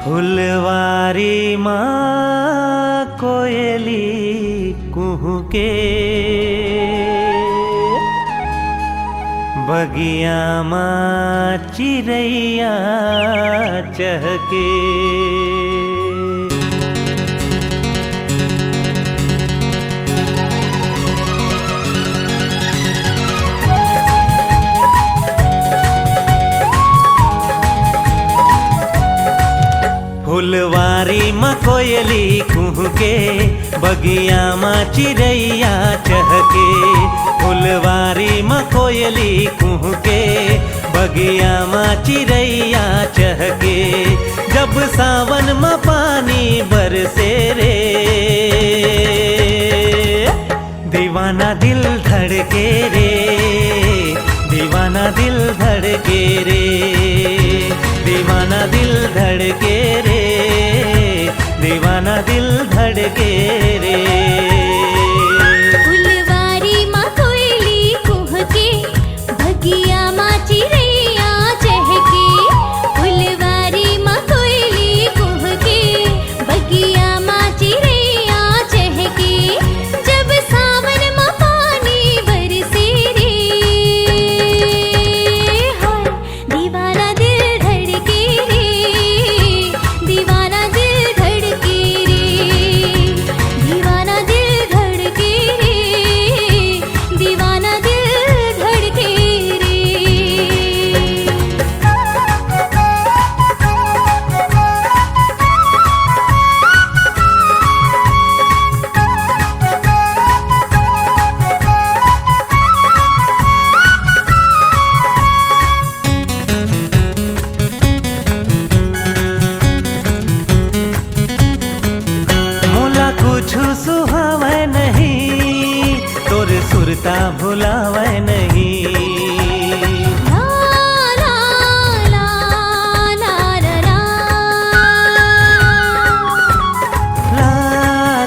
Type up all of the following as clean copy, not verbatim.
फुलवारी माँ कोयली कुहुके, बगिया माँ चिड़ैया चहके। फुलवारी माँ कोयली कुहुके, बगिया माँ चिड़ैया चहके। फुलवारी माँ कोयली कुहुके, बगिया माँ चिड़ैया चहके। जब सावन माँ पानी बरसे रे, दीवाना दिल धड़के रे, दीवाना दिल धड़के रे, दीवाना दिल धड़के रे, दीवाना दिल धड़के रे। फुलवारी माँ कोयली कुहके, बगिया माँ चिड़ैया चहके। फुलवारी माँ कोयली कुहके, बगिया माँ चिड़ैया चहके। जब सावन माँ पानी बरसे रे, हाय दीवाना दिल धड़के रे, दीवाना दिल धड़के रे, दीवाना दिल धड़के रे, दीवाना दिल धड़के रे। मोला कुछ सुहावे नहीं, तोर सुरता भुलावे नहीं। ला ला ला ला ला ला। ला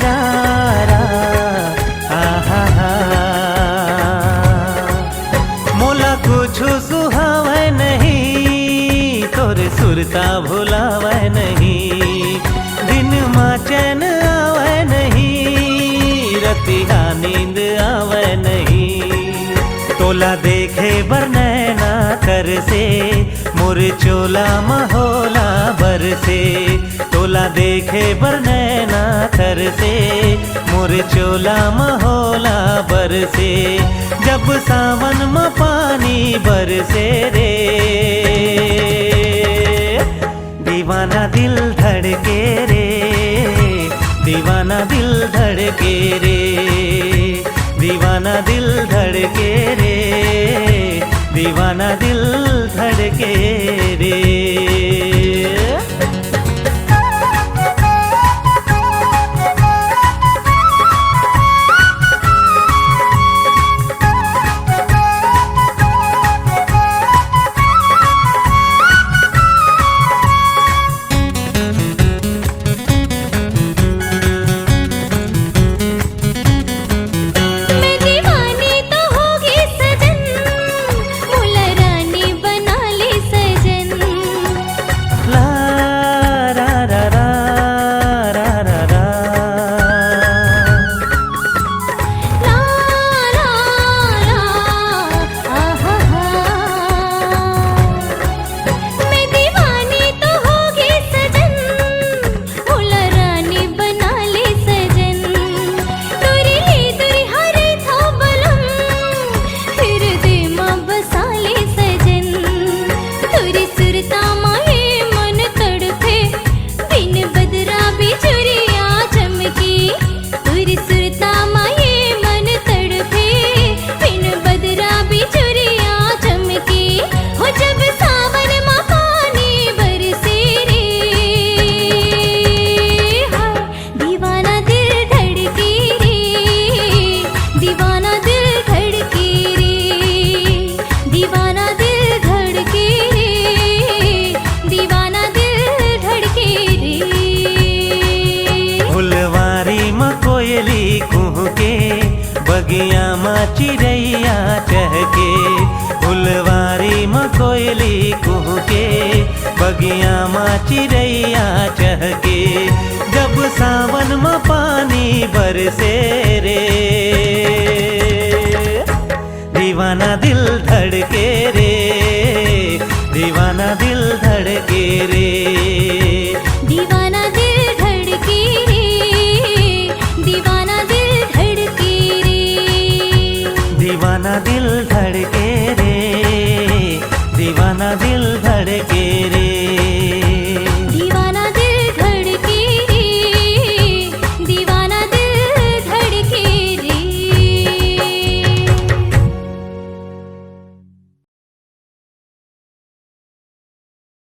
रा रा, आहा हा। मोला कुछ सुहावे नहीं, तोर सुरता भुलावे नहीं। दिन माँ चैन आवे नहीं, रतिया नींद आवे नहीं। तोला देखे बर नैना कर से, मोर चोला महोला बर से। तोला देखे बर नैना कर से, मोर चोला महोला बर से। जब सावन में पानी बरसे रे, दीवाना दिल धड़के रे, दीवाना दिल धड़के रे, दीवाना दिल धड़के रे, दीवाना दिल धड़के रे। मैं दीवानी तो होगी सजन, मुला रानी चिड़ैया चहके, फुलवारी में कोयली कुहके, बगिया में चिड़ैया चहके, जब सावन में पानी बरसे रे, दीवाना दिल धड़के रे, दीवाना दिल धड़के रे।